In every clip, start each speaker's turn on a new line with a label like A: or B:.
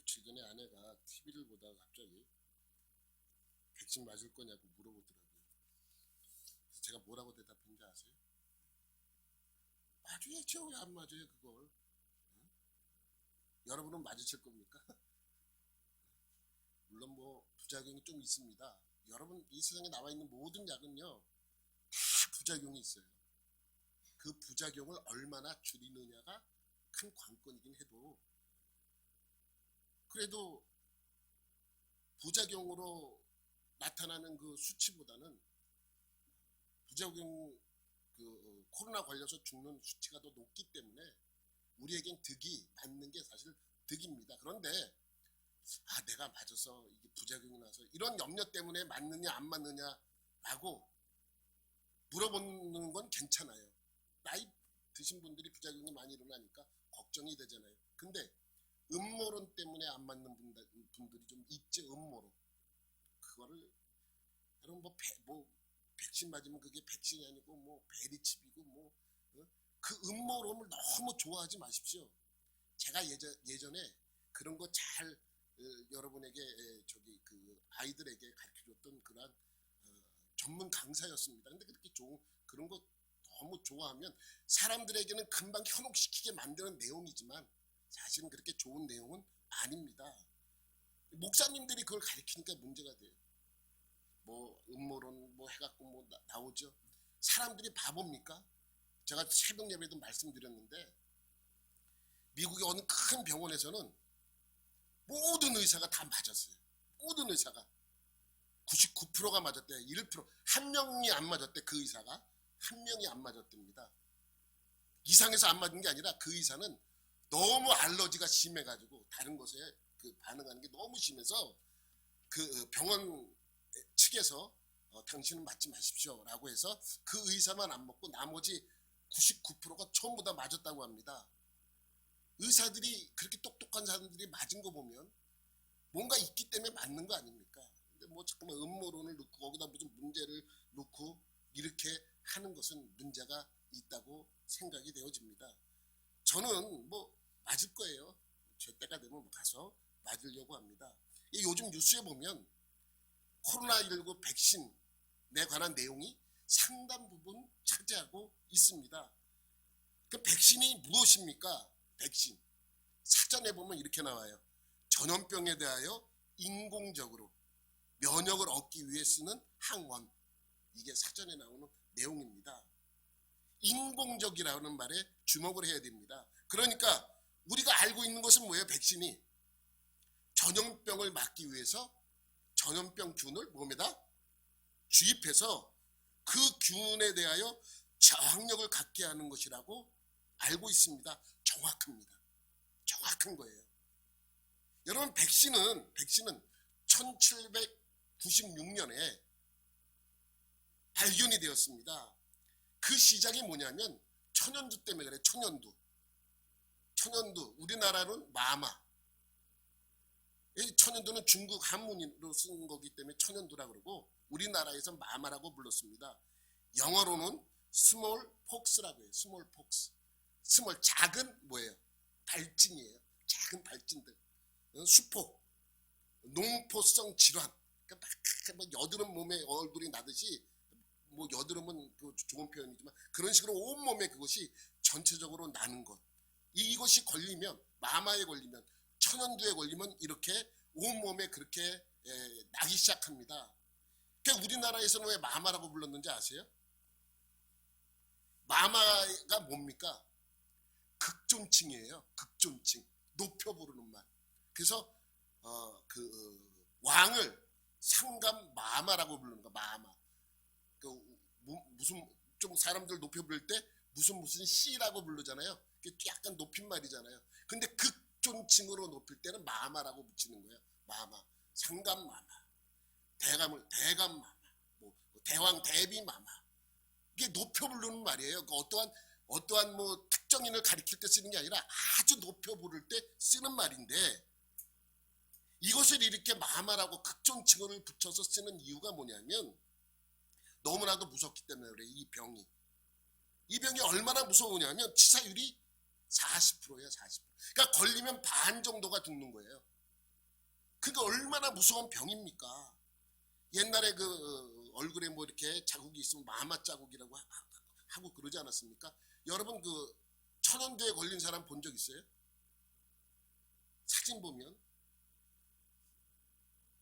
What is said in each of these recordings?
A: 며칠 전에 아내가 TV를 보다가 갑자기 백신 맞을 거냐고 물어보더라고요. 그래서 제가 뭐라고 대답했는지 아세요? 맞아야죠. 왜 안 맞아요 그걸? 어? 여러분은 맞으실 겁니까? 물론 뭐 부작용이 좀 있습니다. 여러분 이 세상에 나와 있는 모든 약은요 다 부작용이 있어요. 그 부작용을 얼마나 줄이느냐가 큰 관건이긴 해도 그래도 부작용으로 나타나는 그 수치보다는 부작용 코로나 걸려서 죽는 수치가 더 높기 때문에 우리에겐 득이 맞는 게 사실 득입니다. 그런데 내가 맞아서 이게 부작용이 나서 이런 염려 때문에 맞느냐 안 맞느냐라고 물어보는 건 괜찮아요. 나이 드신 분들이 부작용이 많이 일어나니까 걱정이 되잖아요. 근데 음모론 때문에 안 맞는 분들이 좀 있지. 음모론 그거를 여러분 뭐 백신 맞으면 그게 백신이 아니고 뭐 베리칩이고 뭐 그 음모론을 너무 좋아하지 마십시오. 제가 예전에 그런 거 잘 여러분에게 저기 그 아이들에게 가르쳐줬던 그런 전문 강사였습니다. 근데 그렇게 좋은 그런 거 너무 좋아하면 사람들에게는 금방 현혹시키게 만드는 내용이지만 사실은 그렇게 좋은 내용은 아닙니다. 목사님들이 그걸 가르치니까 문제가 돼요. 뭐 음모론 뭐 해갖고 뭐 나오죠. 사람들이 바보입니까? 제가 새벽 예배도 말씀드렸는데 미국의 어느 큰 병원에서는 모든 의사가 다 맞았어요. 모든 의사가 99%가 맞았대. 1%, 한 명이 안 맞았대. 그 의사가 한 명이 안 맞았답니다. 이상해서 안 맞은 게 아니라 그 의사는 너무 알러지가 심해가지고 다른 것에 그 반응하는 게 너무 심해서 그 병원 측에서 당신은 맞지 마십시오 라고 해서 그 의사만 안 먹고 나머지 99%가 전부 다 맞았다고 합니다. 의사들이 그렇게 똑똑한 사람들이 맞은 거 보면 뭔가 있기 때문에 맞는 거 아닙니까? 근데 뭐 잠깐만 음모론을 넣고 거기다 무슨 문제를 넣고 이렇게 하는 것은 문제가 있다고 생각이 되어집니다. 저는 뭐 맞을 거예요. 제 때가 되면 가서 맞으려고 합니다. 요즘 뉴스에 보면 코로나19 백신에 관한 내용이 상당 부분 차지하고 있습니다. 그 백신이 무엇입니까? 백신. 사전에 보면 이렇게 나와요. 전염병에 대하여 인공적으로 면역을 얻기 위해 쓰는 항원. 이게 사전에 나오는 내용입니다. 인공적이라는 말에 주목을 해야 됩니다. 그러니까 우리가 알고 있는 것은 뭐예요? 백신이 전염병을 막기 위해서 전염병 균을 몸에다 주입해서 그 균에 대하여 저항력을 갖게 하는 것이라고 알고 있습니다. 정확합니다. 정확한 거예요. 여러분 백신은 1796년에 발견이 되었습니다. 그 시작이 뭐냐면 천연두 때문에 그래. 천연두 우리나라는 마마. 이 천연두는 중국 한문으로 쓴 거기 때문에 천연두라고 그러고 우리나라에서 마마라고 불렀습니다. 영어로는 스몰 폭스라고 해요. 스몰 폭스. 스몰 작은 뭐예요? 발진이에요. 작은 발진들. 수포. 농포성 질환. 그러니까 막 여드름 몸에 얼굴이 나듯이 뭐 여드름은 그 좋은 표현이지만 그런 식으로 온몸에 그것이 전체적으로 나는 것. 이것이 걸리면 마마에 걸리면 천연두에 걸리면 이렇게 온몸에 그렇게 나기 시작합니다. 그러니까 우리나라에서는 왜 마마라고 불렀는지 아세요? 마마가 뭡니까? 극존칭이에요. 극존칭. 높여 부르는 말. 그래서 왕을 상감 마마라고 부르는 거. 마마. 무슨 좀 사람들 높여 부를 때 무슨 씨라고 부르잖아요. 약간 높임말이잖아요. 근데 극존칭으로 높일 때는 마마라고 붙이는 거예요. 마마, 상감 마마, 대감 마마, 뭐 대왕 대비 마마. 이게 높여 부르는 말이에요. 어떠한 뭐 특정인을 가리킬 때 쓰는 게 아니라 아주 높여 부를 때 쓰는 말인데 이것을 이렇게 마마라고 극존칭을 붙여서 쓰는 이유가 뭐냐면 너무나도 무섭기 때문에 그래. 이 병이 얼마나 무서우냐면 치사율이 40%예요. 40%. 그러니까 걸리면 반 정도가 죽는 거예요. 그게 얼마나 무서운 병입니까? 옛날에 그 얼굴에 뭐 이렇게 자국이 있으면 마마 자국이라고 하고 그러지 않았습니까? 여러분 그 천연두에 걸린 사람 본 적 있어요? 사진 보면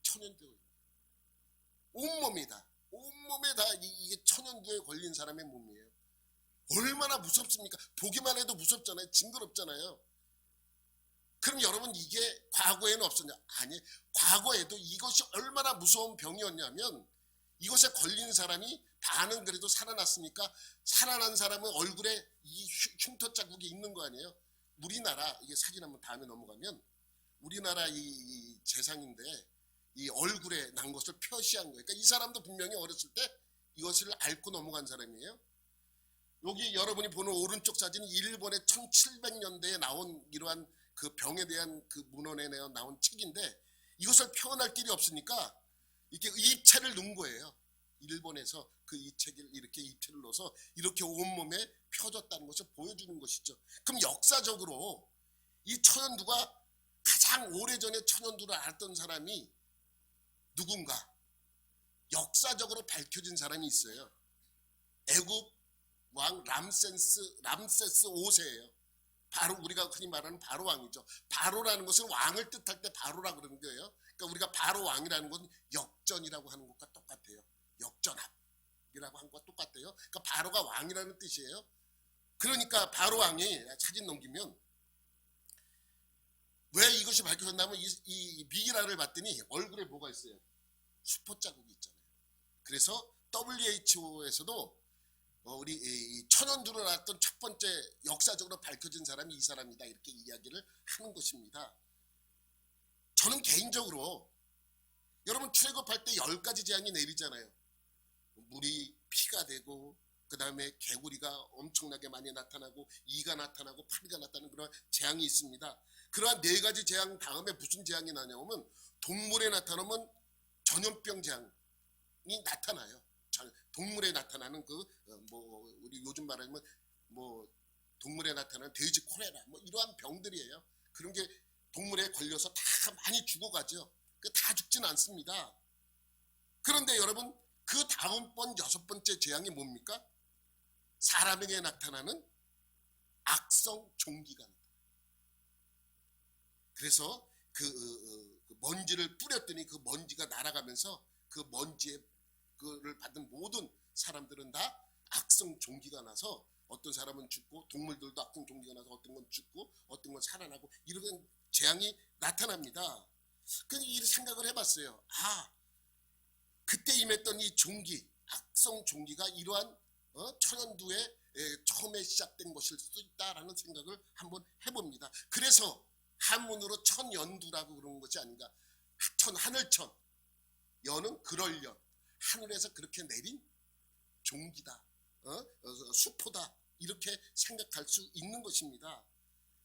A: 천연두 온몸이다. 온몸에 다 이게 천연두에 걸린 사람의 몸이에요. 얼마나 무섭습니까? 보기만 해도 무섭잖아요. 징그럽잖아요. 그럼 여러분 이게 과거에는 없었냐? 아니, 과거에도 이것이 얼마나 무서운 병이었냐면 이것에 걸린 사람이 반은 그래도 살아났으니까 살아난 사람은 얼굴에 이 흉터 자국이 있는 거 아니에요? 우리나라 이게 사진 한번 다음에 넘어가면 우리나라 이 재상인데 이 얼굴에 난 것을 표시한 거예요. 그러니까 이 사람도 분명히 어렸을 때 이것을 앓고 넘어간 사람이에요. 여기 여러분이 보는 오른쪽 사진은 일본의 1700년대에 나온 이러한 그 병에 대한 그 문헌에 나온 책인데 이것을 표현할 길이 없으니까 이렇게 입체를 넣은 거예요. 일본에서 그 이 책을 이렇게 입체를 넣어서 이렇게 온몸에 펴졌다는 것을 보여주는 것이죠. 그럼 역사적으로 이 천연두가 가장 오래전에 천연두를 앓던 사람이 누군가 역사적으로 밝혀진 사람이 있어요. 애굽 왕 람세스 5세예요. 바로 우리가 흔히 말하는 바로 왕이죠. 바로라는 것은 왕을 뜻할 때 바로라고 그러는 거예요. 그러니까 우리가 바로 왕이라는 건 역전이라고 하는 것과 똑같아요. 역전합이라고 하는 것과 똑같아요. 그러니까 바로가 왕이라는 뜻이에요. 그러니까 바로 왕이 사진 넘기면 왜 이것이 밝혀졌냐면 이 미이라를 봤더니 얼굴에 뭐가 있어요? 수포 자국이 있잖아요. 그래서 WHO에서도 우리 이 천연두를 앓았던 첫 번째 역사적으로 밝혀진 사람이 이 사람이다 이렇게 이야기를 하는 것입니다. 저는 개인적으로 여러분 출애굽할 때 10가지 재앙이 내리잖아요. 물이 피가 되고 그 다음에 개구리가 엄청나게 많이 나타나고 이가 나타나고 파리가 나타나는 그런 재앙이 있습니다. 그러한 4가지 재앙 다음에 무슨 재앙이 나냐면 동물에 나타나면 전염병 재앙이 나타나요. 동물에 나타나는 그 뭐 우리 요즘 말하면 뭐 동물에 나타나는 돼지 콜레라 뭐 이러한 병들이에요. 그런 게 동물에 걸려서 다 많이 죽어가죠. 다 죽진 않습니다. 그런데 여러분 그 다음번 6번째 재앙이 뭡니까? 사람에게 나타나는 악성 종기가 나타나요. 그래서 그 먼지를 뿌렸더니 그 먼지가 날아가면서 그 먼지에 그를 받은 모든 사람들은 다 악성 종기가 나서 어떤 사람은 죽고 동물들도 악성 종기가 나서 어떤 건 죽고 어떤 건 살아나고 이런 재앙이 나타납니다. 그래서 이 생각을 해봤어요. 아, 그때 임했던 이 종기, 악성 종기가 이러한 천연두에 처음에 시작된 것일 수도 있다라는 생각을 한번 해봅니다. 그래서 한문으로 천연두라고 그러는 것이 아닌가. 하늘천, 연은 그럴 연, 하늘에서 그렇게 내린 종기다, 수포다 이렇게 생각할 수 있는 것입니다.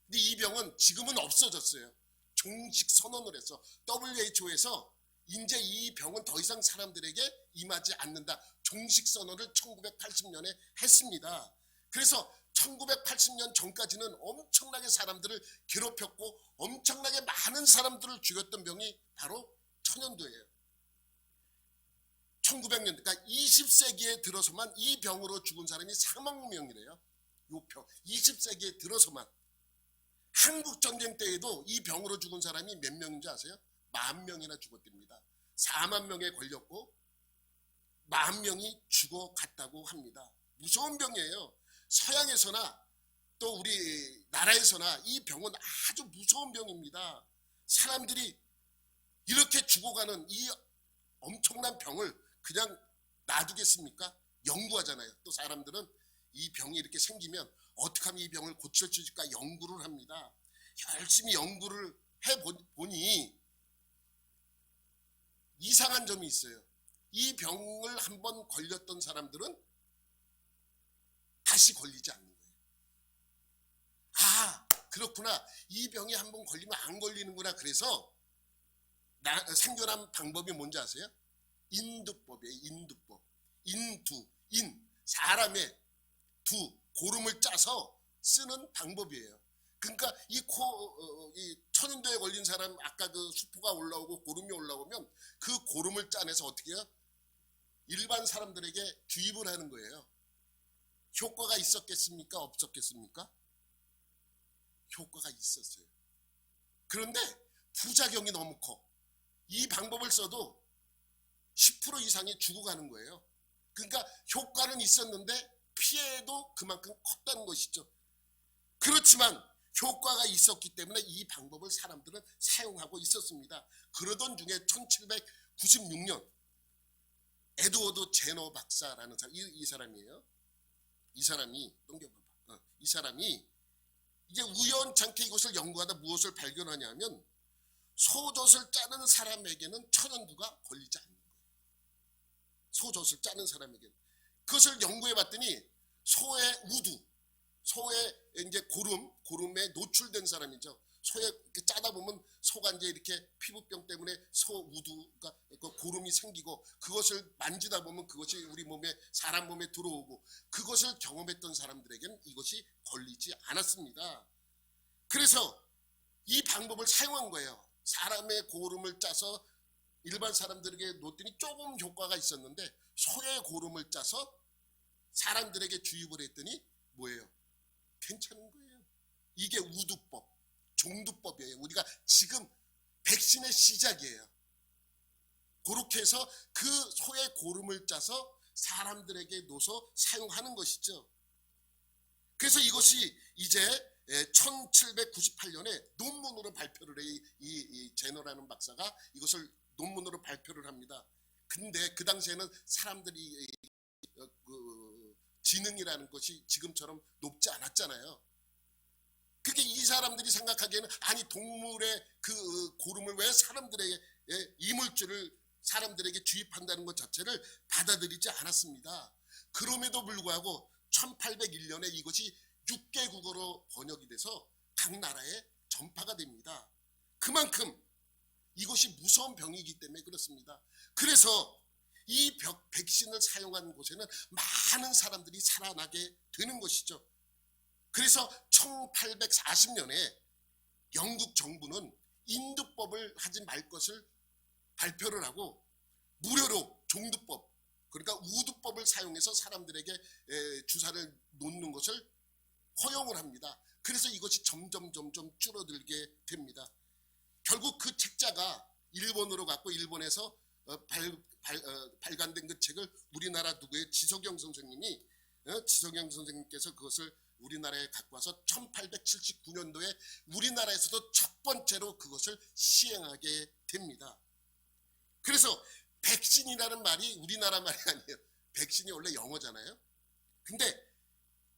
A: 근데 이 병은 지금은 없어졌어요. 종식 선언을 해서 WHO에서 이제 이 병은 더 이상 사람들에게 임하지 않는다. 종식 선언을 1980년에 했습니다. 그래서 1980년 전까지는 엄청나게 사람들을 괴롭혔고 엄청나게 많은 사람들을 죽였던 병이 바로 천연두예요. 1900년, 그러니까 20세기에 들어서만 이 병으로 죽은 사람이 4만 명이래요. 이 병, 20세기에 들어서만. 한국 전쟁 때에도 이 병으로 죽은 사람이 몇 명인지 아세요? 10,000명이나 죽었답니다. 4만 명에 걸렸고 10,000명이 죽어갔다고 합니다. 무서운 병이에요. 서양에서나 또 우리 나라에서나 이 병은 아주 무서운 병입니다. 사람들이 이렇게 죽어가는 이 엄청난 병을 그냥 놔두겠습니까? 연구하잖아요. 또 사람들은 이 병이 이렇게 생기면 어떻게 하면 이 병을 고칠 수 있을까 연구를 합니다. 열심히 연구를 해보니 이상한 점이 있어요. 이 병을 한번 걸렸던 사람들은 다시 걸리지 않는 거예요. 아, 그렇구나. 이 병이 한번 걸리면 안 걸리는구나. 그래서 생존한 방법이 뭔지 아세요? 인두법이에요. 인두법. 사람의 두, 고름을 짜서 쓰는 방법이에요. 그러니까 이 천연두에 걸린 사람 아까 그 수포가 올라오고 고름이 올라오면 그 고름을 짜내서 어떻게 해요? 일반 사람들에게 주입을 하는 거예요. 효과가 있었겠습니까? 없었겠습니까? 효과가 있었어요. 그런데 부작용이 너무 커. 이 방법을 써도 10% 이상이 죽어가는 거예요. 그러니까 효과는 있었는데 피해도 그만큼 컸다는 것이죠. 그렇지만 효과가 있었기 때문에 이 방법을 사람들은 사용하고 있었습니다. 그러던 중에 1796년 에드워드 제너 박사라는 사람, 이 사람이에요. 이 사람이 넘겨봐봐. 이 사람이 이제 우연찮게 이것을 연구하다 무엇을 발견하냐면 소젖을 짜는 사람에게는 천연두가 걸리지 않는 거예요. 소젖을 짜는 사람에게는. 그것을 연구해 봤더니 소의 우두, 소의 이제 고름에 노출된 사람이죠. 소에 이렇게 짜다 보면 소가 이제 이렇게 피부병 때문에 소 우두가 고름이 생기고 그것을 만지다 보면 그것이 우리 몸에 사람 몸에 들어오고 그것을 경험했던 사람들에게는 이것이 걸리지 않았습니다. 그래서 이 방법을 사용한 거예요. 사람의 고름을 짜서 일반 사람들에게 놓더니 조금 효과가 있었는데 소의 고름을 짜서 사람들에게 주입을 했더니 뭐예요? 괜찮은 거예요. 이게 우두법, 종두법이에요. 우리가 지금 백신의 시작이에요. 그렇게 해서 그 소의 고름을 짜서 사람들에게 놓아서 사용하는 것이죠. 그래서 이것이 이제 1798년에 논문으로 발표를 해. 이 제너라는 박사가 이것을 논문으로 발표를 합니다. 근데 그 당시에는 사람들이 그 지능이라는 것이 지금처럼 높지 않았잖아요. 그게 이 사람들이 생각하기에는 아니 동물의 그 고름을 왜 사람들에게 이물질을 사람들에게 주입한다는 것 자체를 받아들이지 않았습니다. 그럼에도 불구하고 1801년에 이것이 6개국어로 번역이 돼서 각 나라에 전파가 됩니다. 그만큼 이것이 무서운 병이기 때문에 그렇습니다. 그래서 이 백신을 사용한 곳에는 많은 사람들이 살아나게 되는 것이죠. 그래서 1840년에 영국 정부는 인두법을 하지 말 것을 발표를 하고 무료로 종두법, 그러니까 우두법을 사용해서 사람들에게 주사를 놓는 것을 허용을 합니다. 그래서 이것이 점점 줄어들게 됩니다. 결국 그 책자가 일본으로 갔고 일본에서 발간된 그 책을 우리나라 누구의 지석영 선생님께서 그것을 우리나라에 갖고 와서 1879년도에 우리나라에서도 첫 번째로 그것을 시행하게 됩니다. 그래서 백신이라는 말이 우리나라 말이 아니에요. 백신이 원래 영어잖아요. 근데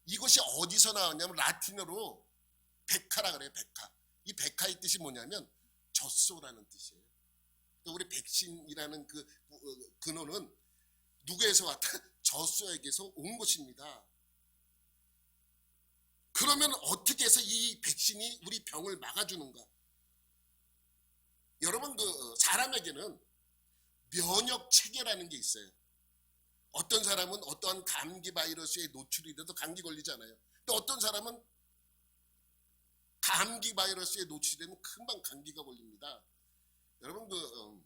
A: 이것이 어디서 나왔냐면 라틴어로 백화라 그래요. 백화. 이 백화의 뜻이 뭐냐면 젖소라는 뜻이에요. 우리 백신이라는 그 근원은 누구에서 왔다? 젖소에게서 온 것입니다. 그러면 어떻게 해서 이 백신이 우리 병을 막아주는가? 여러분 그 사람에게는 면역 체계라는 게 있어요. 어떤 사람은 어떠한 감기 바이러스에 노출이 돼도 감기 걸리지 않아요. 또 어떤 사람은 감기 바이러스에 노출되면 금방 감기가 걸립니다. 여러분 그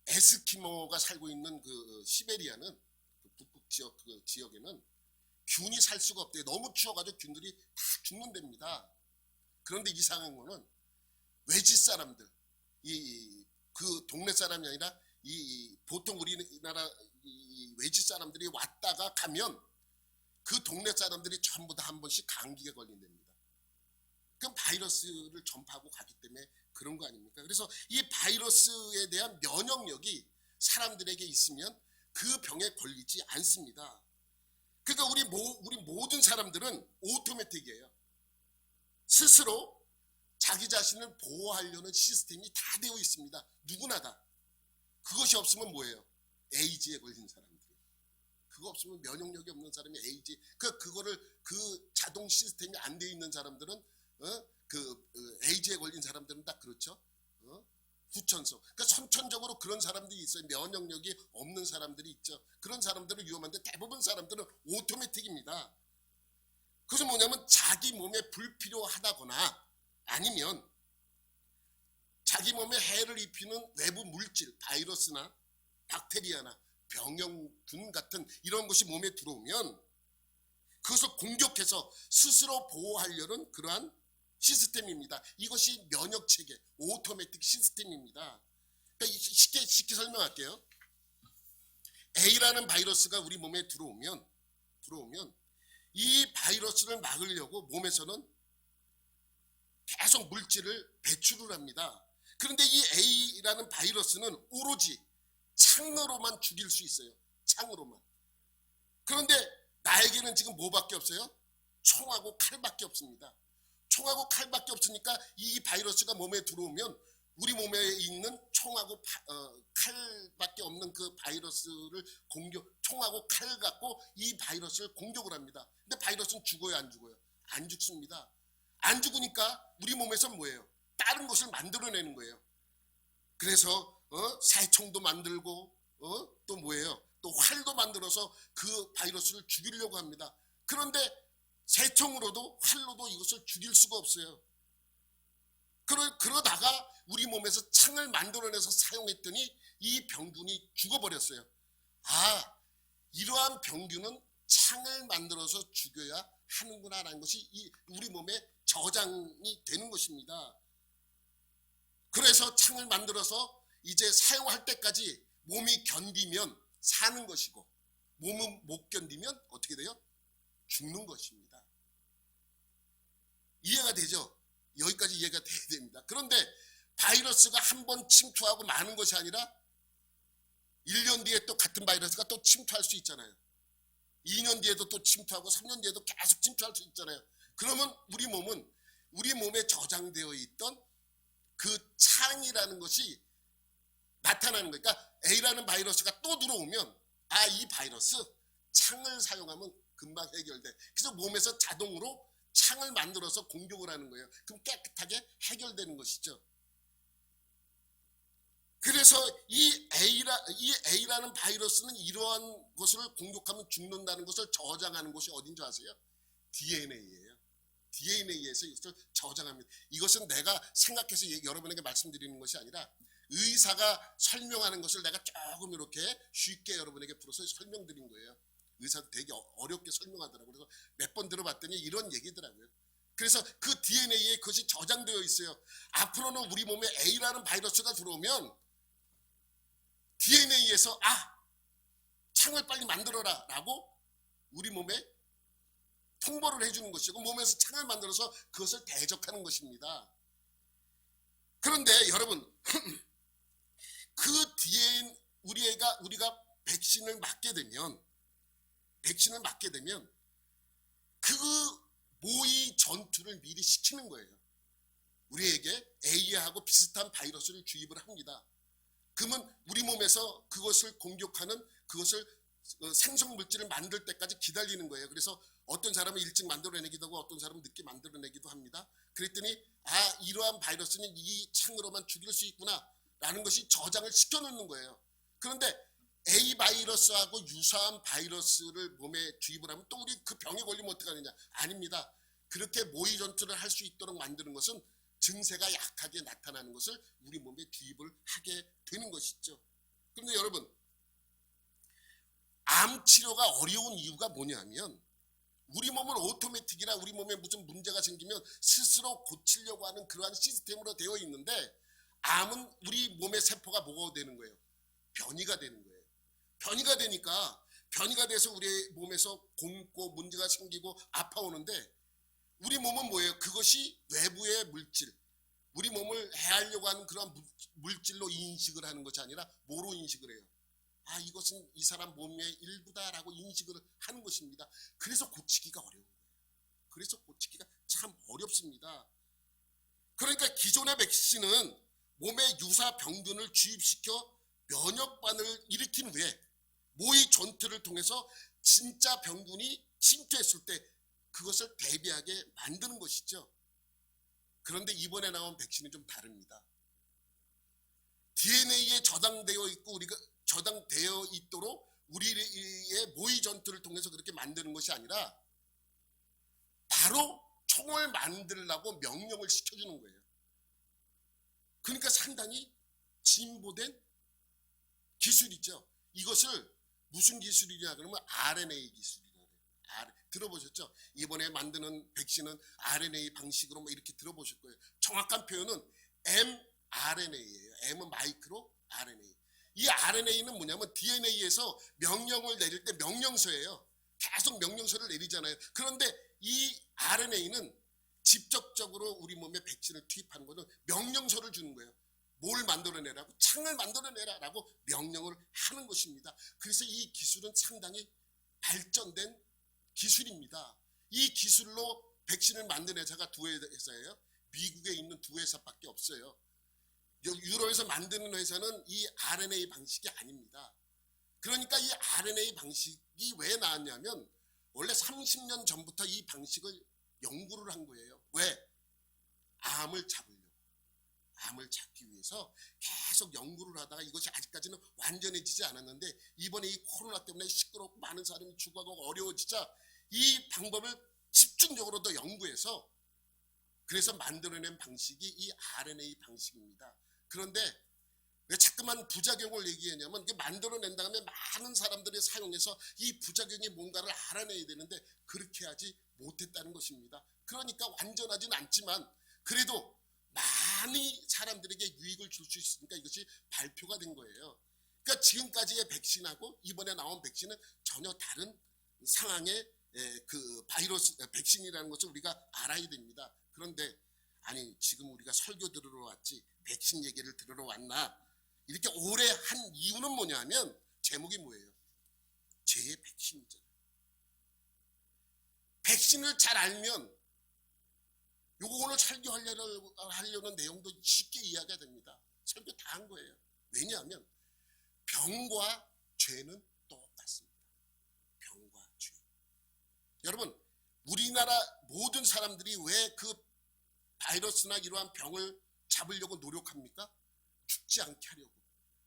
A: 에스키모가 살고 있는 그 시베리아는 그 북극 지역 그 지역에는 균이 살 수가 없대요. 너무 추워가지고 균들이 다 죽는답니다. 그런데 이상한 거는 외지 사람들, 그 동네 사람이 아니라 보통 우리나라 외지 사람들이 왔다가 가면 그 동네 사람들이 전부 다 한 번씩 감기가 걸린답니다. 그럼 바이러스를 전파하고 가기 때문에 그런 거 아닙니까? 그래서 이 바이러스에 대한 면역력이 사람들에게 있으면 그 병에 걸리지 않습니다. 그러니까 우리 모든 사람들은 오토매틱이에요. 스스로 자기 자신을 보호하려는 시스템이 다 되어 있습니다. 누구나 다. 그것이 없으면 뭐예요? 에이즈에 걸린 사람들. 그거 없으면 면역력이 없는 사람이 에이즈. 그 자동 시스템이 안 되어 있는 사람들은 에이즈에 걸린 사람들은 딱 그렇죠. 후천성. 그러니까 선천적으로 그런 사람들이 있어요. 면역력이 없는 사람들이 있죠. 그런 사람들은 위험한데 대부분 사람들은 오토매틱입니다. 그것은 뭐냐면 자기 몸에 불필요하다거나 아니면 자기 몸에 해를 입히는 외부 물질, 바이러스나 박테리아나 병영균 같은 이런 것이 몸에 들어오면 그것을 공격해서 스스로 보호하려는 그러한 시스템입니다. 이것이 면역체계, 오토매틱 시스템입니다. 그러니까 쉽게 설명할게요. A라는 바이러스가 우리 몸에 들어오면 이 바이러스를 막으려고 몸에서는 계속 물질을 배출을 합니다. 그런데 이 A라는 바이러스는 오로지 창으로만 죽일 수 있어요. 창으로만. 그런데 나에게는 지금 뭐밖에 없어요? 총하고 칼밖에 없습니다. 총하고 칼밖에 없으니까 이 바이러스가 몸에 들어오면 우리 몸에 있는 총하고 칼밖에 없는 그 바이러스를 총하고 칼 갖고 이 바이러스를 공격을 합니다. 근데 바이러스는 죽어요, 안 죽어요? 안 죽습니다. 안 죽으니까 우리 몸에서 뭐예요? 다른 것을 만들어내는 거예요. 그래서 새총도 만들고 또 뭐예요? 또 활도 만들어서 그 바이러스를 죽이려고 합니다. 그런데 새총으로도 활로도 이것을 죽일 수가 없어요. 그러다가 우리 몸에서 창을 만들어내서 사용했더니 이 병균이 죽어버렸어요. 아, 이러한 병균은 창을 만들어서 죽여야 하는구나라는 것이 우리 몸에 저장이 되는 것입니다. 그래서 창을 만들어서 이제 사용할 때까지 몸이 견디면 사는 것이고 몸은 못 견디면 어떻게 돼요? 죽는 것입니다. 이해가 되죠? 여기까지 이해가 돼야 됩니다. 그런데 바이러스가 한 번 침투하고 마는 것이 아니라 1년 뒤에 또 같은 바이러스가 또 침투할 수 있잖아요. 2년 뒤에도 또 침투하고 3년 뒤에도 계속 침투할 수 있잖아요. 그러면 우리 몸은 우리 몸에 저장되어 있던 그 창이라는 것이 나타나는 거예요. 그러니까 A라는 바이러스가 또 들어오면 이 바이러스 창을 사용하면 금방 해결돼. 그래서 몸에서 자동으로 창을 만들어서 공격을 하는 거예요. 그럼 깨끗하게 해결되는 것이죠. 그래서 이 A라는 바이러스는 이러한 것을 공격하면 죽는다는 것을 저장하는 곳이 어딘 줄 아세요? DNA예요. DNA에서 이것을 저장합니다. 이것은 내가 생각해서 여러분에게 말씀드리는 것이 아니라 의사가 설명하는 것을 내가 조금 이렇게 쉽게 여러분에게 풀어서 설명드린 거예요. 의사도 되게 어렵게 설명하더라고요. 그래서 몇 번 들어봤더니 이런 얘기더라고요. 그래서 그 DNA에 그것이 저장되어 있어요. 앞으로는 우리 몸에 A라는 바이러스가 들어오면 DNA에서 창을 빨리 만들어라 라고 우리 몸에 통보를 해주는 것이고 몸에서 창을 만들어서 그것을 대적하는 것입니다. 그런데 여러분 그 뒤에 우리가 백신을 맞게 되면 그 모의 전투를 미리 시키는 거예요. 우리에게 A하고 비슷한 바이러스를 주입을 합니다. 그러면 우리 몸에서 그것을 공격하는 그것을 생성 물질을 만들 때까지 기다리는 거예요. 그래서 어떤 사람은 일찍 만들어내기도 하고 어떤 사람은 늦게 만들어내기도 합니다. 그랬더니 이러한 바이러스는 이 창으로만 죽일 수 있구나 라는 것이 저장을 시켜놓는 거예요. 그런데 A 바이러스하고 유사한 바이러스를 몸에 주입을 하면 또 우리 그 병에 걸리면 어떻게 하느냐? 아닙니다. 그렇게 모의 전투를 할 수 있도록 만드는 것은 증세가 약하게 나타나는 것을 우리 몸에 주입을 하게 되는 것이죠. 그런데 여러분 암 치료가 어려운 이유가 뭐냐면 우리 몸은 오토매틱이라 우리 몸에 무슨 문제가 생기면 스스로 고치려고 하는 그러한 시스템으로 되어 있는데 암은 우리 몸의 세포가 뭐가 되는 거예요? 변이가 되는 거예요. 변이가 돼서 우리 몸에서 곪고 문제가 생기고 아파오는데 우리 몸은 뭐예요? 그것이 외부의 물질, 우리 몸을 해하려고 하는 그런 물질로 인식을 하는 것이 아니라 뭐로 인식을 해요? 이것은 이 사람 몸의 일부다라고 인식을 하는 것입니다. 그래서 고치기가 어려운 거예요. 그래서 고치기가 참 어렵습니다. 그러니까 기존의 백신은 몸에 유사 병균을 주입시켜 면역반을 일으킨 후에 모의 전투를 통해서 진짜 병균이 침투했을 때 그것을 대비하게 만드는 것이죠. 그런데 이번에 나온 백신은 좀 다릅니다. DNA에 저장되어 있고 우리가 저장되어 있도록 우리의 모의 전투를 통해서 그렇게 만드는 것이 아니라 바로 총을 만들라고 명령을 시켜주는 거예요. 그러니까 상당히 진보된 기술이죠. 이것을 무슨 기술이냐 그러면 RNA 기술이라고 해요. 들어보셨죠? 이번에 만드는 백신은 RNA 방식으로 뭐 이렇게 들어보실 거예요. 정확한 표현은 mRNA예요. M은 마이크로 RNA. 이 RNA는 뭐냐면 DNA에서 명령을 내릴 때 명령서예요. 계속 명령서를 내리잖아요. 그런데 이 RNA는 직접적으로 우리 몸에 백신을 투입하는 것은 명령서를 주는 거예요. 뭘 만들어내라고? 창을 만들어내라라고 명령을 하는 것입니다. 그래서 이 기술은 상당히 발전된 기술입니다. 이 기술로 백신을 만든 회사가 두 회사예요. 미국에 있는 두 회사밖에 없어요. 유럽에서 만드는 회사는 이 RNA 방식이 아닙니다. 그러니까 이 RNA 방식이 왜 나왔냐면 원래 30년 전부터 이 방식을 연구를 한 거예요. 왜? 암을 잡기 위해서 계속 연구를 하다가 이것이 아직까지는 완전해지지 않았는데 이번에 이 코로나 때문에 시끄럽고 많은 사람이 죽어가고 어려워지자 이 방법을 집중적으로 더 연구해서 그래서 만들어낸 방식이 이 RNA 방식입니다. 그런데 왜 자꾸만 부작용을 얘기하냐면 만들어낸 다음에 많은 사람들이 사용해서 이 부작용이 뭔가를 알아내야 되는데 그렇게 하지 못했다는 것입니다. 그러니까 완전하진 않지만 그래도 많이 사람들에게 유익을 줄 수 있으니까 이것이 발표가 된 거예요. 그러니까 지금까지의 백신하고 이번에 나온 백신은 전혀 다른 상황의 그 바이러스 백신이라는 것을 우리가 알아야 됩니다. 그런데 아니 지금 우리가 설교 들으러 왔지 백신 얘기를 들으러 왔나? 이렇게 오래 한 이유는 뭐냐면 제목이 뭐예요? 제 백신이잖아요. 백신을 잘 알면 요거 오늘 설교하려는 내용도 쉽게 이해가 됩니다. 설교 다 한 거예요. 왜냐하면 병과 죄는 똑같습니다. 병과 죄. 여러분 우리나라 모든 사람들이 왜 그 바이러스나 이러한 병을 잡으려고 노력합니까? 죽지 않게 하려고.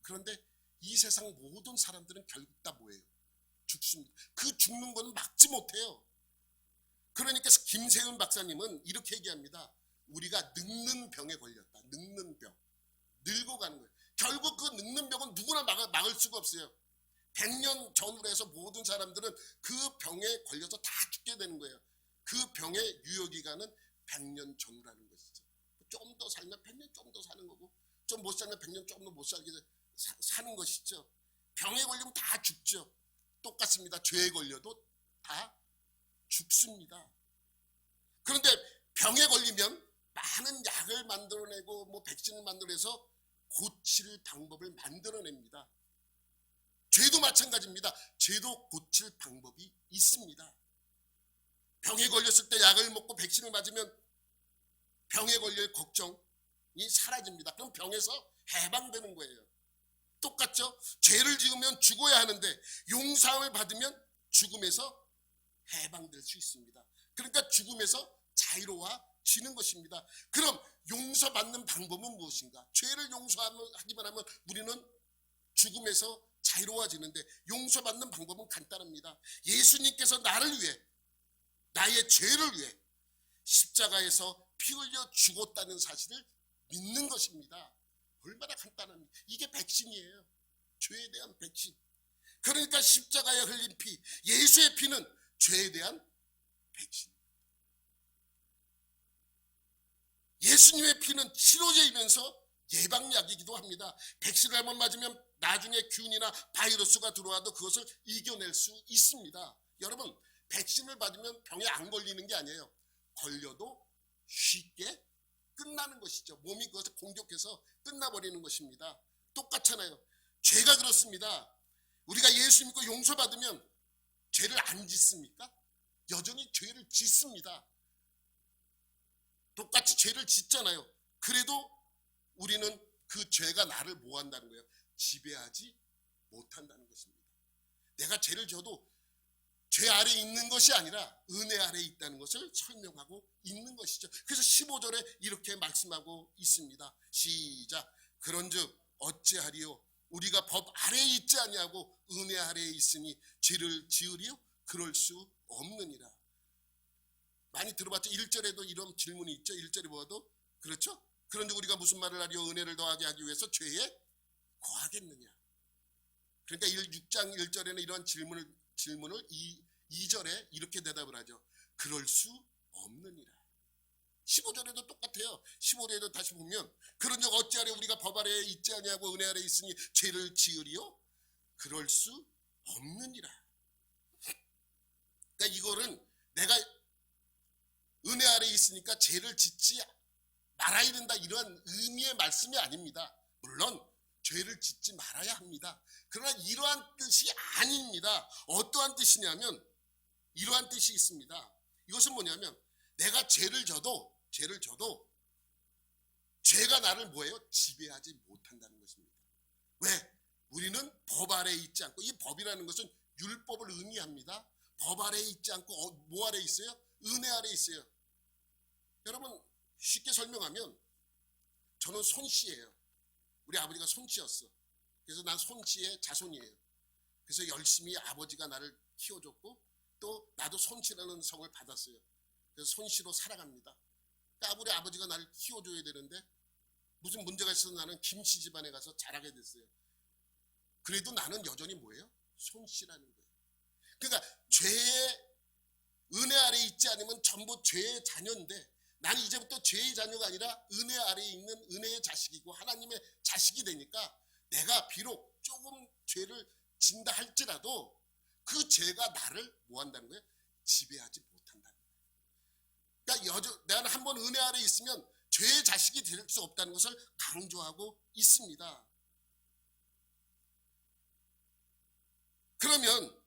A: 그런데 이 세상 모든 사람들은 결국 다 뭐예요? 죽습니다. 그 죽는 거는 막지 못해요. 그러니까 김세윤 박사님은 이렇게 얘기합니다. 우리가 늙는 병에 걸렸다. 늙는 병. 늙어가는 거예요. 결국 그 늙는 병은 누구나 막을 수가 없어요. 100년 전으로 해서 모든 사람들은 그 병에 걸려서 다 죽게 되는 거예요. 그 병의 유효기간은 100년 전후라는 것이죠. 좀 더 살면 100년 좀 더 사는 거고 좀 못 살면 100년 좀 더 못 살게 사는 것이죠. 병에 걸리면 다 죽죠. 똑같습니다. 죄에 걸려도 다 죽습니다. 그런데 병에 걸리면 많은 약을 만들어내고 뭐 백신을 만들어내서 고칠 방법을 만들어냅니다. 죄도 마찬가지입니다. 죄도 고칠 방법이 있습니다. 병에 걸렸을 때 약을 먹고 백신을 맞으면 병에 걸릴 걱정이 사라집니다. 그럼 병에서 해방되는 거예요. 똑같죠? 죄를 지으면 죽어야 하는데 용서함을 받으면 죽음에서 해방될 수 있습니다. 그러니까 죽음에서 자유로워지는 것입니다. 그럼 용서받는 방법은 무엇인가? 죄를 용서하기만 하면 우리는 죽음에서 자유로워지는데 용서받는 방법은 간단합니다. 예수님께서 나를 위해 나의 죄를 위해 십자가에서 피 흘려 죽었다는 사실을 믿는 것입니다. 얼마나 간단합니까? 이게 백신이에요. 죄에 대한 백신. 그러니까 십자가에 흘린 피, 예수의 피는 죄에 대한 백신. 예수님의 피는 치료제이면서 예방약이기도 합니다. 백신을 한번 맞으면 나중에 균이나 바이러스가 들어와도 그것을 이겨낼 수 있습니다. 여러분 백신을 받으면 병에 안 걸리는 게 아니에요. 걸려도 쉽게 끝나는 것이죠. 몸이 그것을 공격해서 끝나버리는 것입니다. 똑같잖아요. 죄가 그렇습니다. 우리가 예수 믿고 용서받으면 죄를 안 짓습니까? 여전히 죄를 짓습니다. 똑같이 죄를 짓잖아요. 그래도 우리는 그 죄가 나를 뭐 한다는 거예요? 지배하지 못한다는 것입니다. 내가 죄를 져도 죄 아래 있는 것이 아니라 은혜 아래 있다는 것을 설명하고 있는 것이죠. 그래서 15절에 이렇게 말씀하고 있습니다. 시작. 그런즉 어찌하리요? 우리가 법 아래에 있지 아니하고 은혜 아래에 있으니 죄를 지으리요? 그럴 수 없느니라. 많이 들어봤죠. 1절에도 이런 질문이 있죠. 1절에 보아도 그렇죠. 그런데 우리가 무슨 말을 하려 은혜를 더하게 하기 위해서 죄에 거하겠느냐. 그러니까 6장 1절에는 이런 질문을 2절에 이렇게 대답을 하죠. 그럴 수 없느니라. 15절에도 똑같아요. 15절에도 다시 보면 그런즉 어찌하려 우리가 법 아래에 있지 아니하고 은혜 아래에 있으니 죄를 지으리요? 그럴 수 없느니라. 그러니까 이거는 내가 은혜 아래에 있으니까 죄를 짓지 말아야 된다 이런 의미의 말씀이 아닙니다. 물론 죄를 짓지 말아야 합니다. 그러나 이러한 뜻이 아닙니다. 어떠한 뜻이냐면 이러한 뜻이 있습니다. 이것은 뭐냐면 내가 죄를 져도 죄가 나를 뭐예요? 지배하지 못한다는 것입니다. 왜? 우리는 법 아래에 있지 않고, 이 법이라는 것은 율법을 의미합니다. 법 아래에 있지 않고 뭐 아래에 있어요? 은혜 아래에 있어요. 여러분 쉽게 설명하면 저는 손씨예요. 우리 아버지가 손씨였어. 그래서 난 손씨의 자손이에요. 그래서 열심히 아버지가 나를 키워줬고 또 나도 손씨라는 성을 받았어요. 그래서 손씨로 살아갑니다. 그러니까 우리 아버지가 나를 키워줘야 되는데 무슨 문제가 있어서 나는 김씨 집안에 가서 자라게 됐어요. 그래도 나는 여전히 뭐예요? 손씨라는 거예요. 그러니까 죄의 은혜 아래에 있지 않으면 전부 죄의 자녀인데 나는 이제부터 죄의 자녀가 아니라 은혜 아래에 있는 은혜의 자식이고 하나님의 자식이 되니까 내가 비록 조금 죄를 진다 할지라도 그 죄가 나를 뭐 한다는 거예요? 지배하지 못한다는 거예요. 그러니까 내가 한번 은혜 아래에 있으면 죄의 자식이 될 수 없다는 것을 강조하고 있습니다. 그러면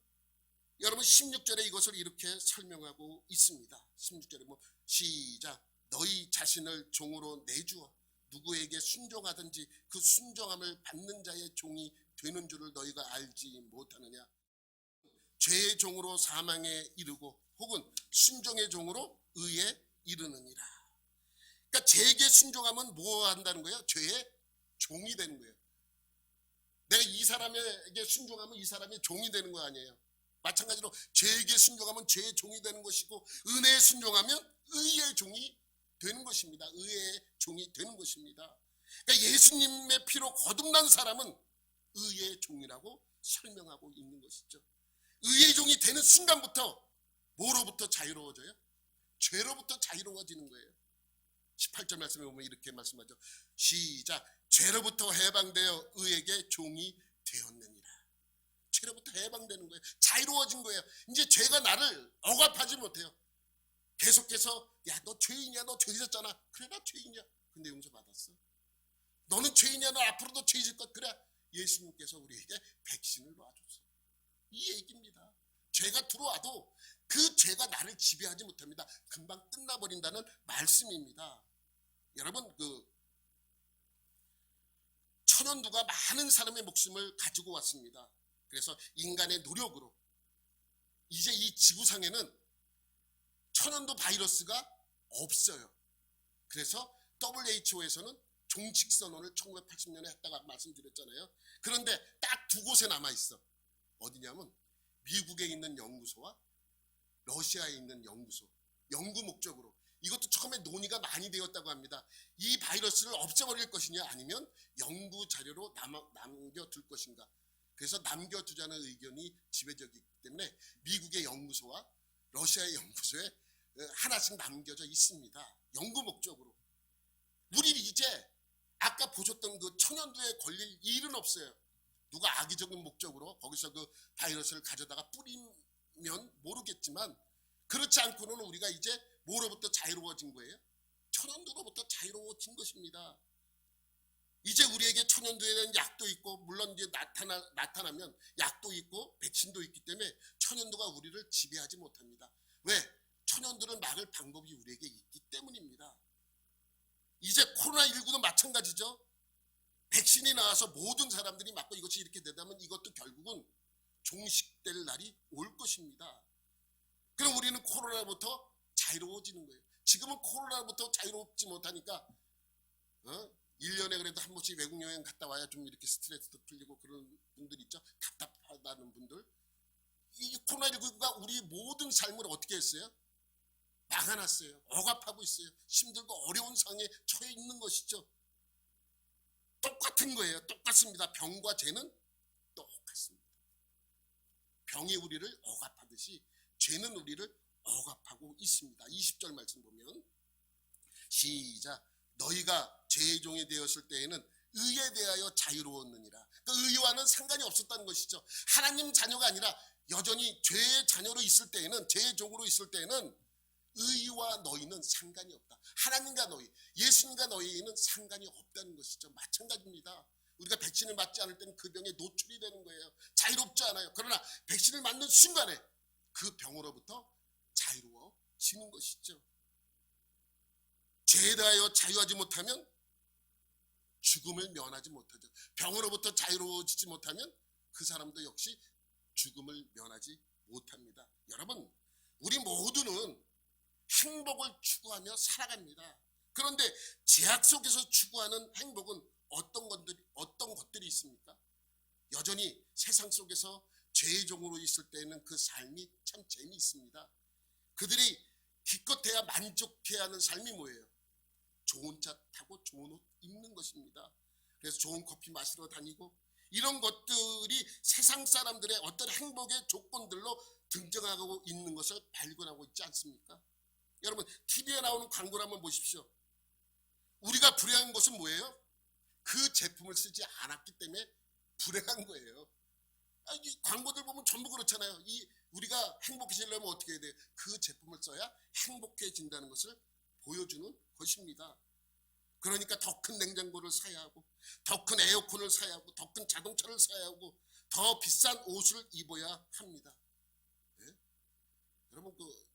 A: 여러분 16절에 이것을 이렇게 설명하고 있습니다. 16절에 뭐 시작. 너희 자신을 종으로 내주어 누구에게 순종하든지 그 순종함을 받는 자의 종이 되는 줄을 너희가 알지 못하느냐. 죄의 종으로 사망에 이르고 혹은 순종의 종으로 의에 이르느니라. 그러니까 죄에게 순종하면 뭐 한다는 거예요? 죄의 종이 되는 거예요. 내가 이 사람에게 순종하면 이 사람의 종이 되는 거 아니에요. 마찬가지로 죄에게 순종하면 죄의 종이 되는 것이고 은혜에 순종하면 의의 종이 되는 것입니다. 의의 종이 되는 것입니다. 그러니까 예수님의 피로 거듭난 사람은 의의 종이라고 설명하고 있는 것이죠. 의의 종이 되는 순간부터 뭐로부터 자유로워져요? 죄로부터 자유로워지는 거예요. 18절 말씀에 보면 이렇게 말씀하죠. 시작. 죄로부터 해방되어 의에게 종이 되었느니라. 죄로부터 해방되는 거예요. 자유로워진 거예요. 이제 죄가 나를 억압하지 못해요. 계속해서 야 너 죄인이야, 너 죄 짓었잖아. 그래 나 죄인이야. 근데 용서받았어. 너는 죄인이야, 너 앞으로도 죄 짓을 것. 그래 예수님께서 우리에게 백신을 놔줬어. 이 얘기입니다. 죄가 들어와도 그 죄가 나를 지배하지 못합니다. 금방 끝나버린다는 말씀입니다. 여러분 천연두가 많은 사람의 목숨을 가지고 왔습니다. 그래서 인간의 노력으로 이제 이 지구상에는 천연두 바이러스가 없어요. 그래서 WHO에서는 종식 선언을 1980년에 했다가 말씀드렸잖아요. 그런데 딱 두 곳에 남아 있어. 어디냐면 미국에 있는 연구소와 러시아에 있는 연구소. 연구 목적으로. 이것도 처음에 논의가 많이 되었다고 합니다. 이 바이러스를 없애버릴 것이냐 아니면 연구 자료로 남겨둘 것인가. 그래서 남겨두자는 의견이 지배적이기 때문에 미국의 연구소와 러시아의 연구소에 하나씩 남겨져 있습니다. 연구 목적으로. 우리 이제 아까 보셨던 그 천연두에 걸릴 일은 없어요. 누가 악의적인 목적으로 거기서 그 바이러스를 가져다가 뿌리면 모르겠지만 그렇지 않고는 우리가 이제 뭐로부터 자유로워진 거예요? 천연두로부터 자유로워진 것입니다. 이제 우리에게 천연두에 대한 약도 있고 물론 이제 나타나면 약도 있고 백신도 있기 때문에 천연두가 우리를 지배하지 못합니다. 왜? 천연두를 막을 방법이 우리에게 있기 때문입니다. 이제 코로나19도 마찬가지죠. 백신이 나와서 모든 사람들이 맞고 이것이 이렇게 되다면 이것도 결국은 종식될 날이 올 것입니다. 그럼 우리는 코로나부터 자유로워지는 거예요. 지금은 코로나부터 자유롭지 못하니까 1년에 그래도 한 번씩 외국 여행 갔다 와야 좀 이렇게 스트레스도 풀리고 그런 분들 있죠. 답답하다는 분들. 이 코로나19가 우리 모든 삶을 어떻게 했어요? 화가 났어요. 억압하고 있어요. 힘들고 어려운 상황에 처해 있는 것이죠. 똑같은 거예요. 똑같습니다. 병과 죄는 똑같습니다. 병이 우리를 억압하듯이 죄는 우리를 억압하고 있습니다. 20절 말씀 보면 시작. 너희가 죄의 종이 되었을 때에는 의에 대하여 자유로웠느니라. 그 의와는 상관이 없었다는 것이죠. 하나님 자녀가 아니라 여전히 죄의 자녀로 있을 때에는, 죄의 종으로 있을 때에는 의와 너희는 상관이 없다. 하나님과 너희, 예수님과 너희는 상관이 없다는 것이죠. 마찬가지입니다. 우리가 백신을 맞지 않을 때는 그 병에 노출이 되는 거예요. 자유롭지 않아요. 그러나 백신을 맞는 순간에 그 병으로부터 자유로워지는 것이죠. 죄에 대하여 자유하지 못하면 죽음을 면하지 못하죠. 병으로부터 자유로워지지 못하면 그 사람도 역시 죽음을 면하지 못합니다. 여러분, 우리 모두는 행복을 추구하며 살아갑니다. 그런데 제약 속에서 추구하는 행복은 어떤 것들이 있습니까? 여전히 세상 속에서 죄의 종으로 있을 때는 그 삶이 참 재미있습니다. 그들이 기껏해야 만족해야 하는 삶이 뭐예요? 좋은 차 타고 좋은 옷 입는 것입니다. 그래서 좋은 커피 마시러 다니고, 이런 것들이 세상 사람들의 어떤 행복의 조건들로 등장하고 있는 것을 발견하고 있지 않습니까? 여러분, TV에 나오는 광고를 한번 보십시오. 우리가 불행한 것은 뭐예요? 그 제품을 쓰지 않았기 때문에 불행한 거예요. 이 광고들 보면 전부 그렇잖아요. 우리가 행복해지려면 어떻게 해야 돼요? 그 제품을 써야 행복해진다는 것을 보여주는 것입니다. 그러니까 더 큰 냉장고를 사야 하고, 더 큰 에어컨을 사야 하고, 더 큰 자동차를 사야 하고, 더 비싼 옷을 입어야 합니다. 네? 여러분, 그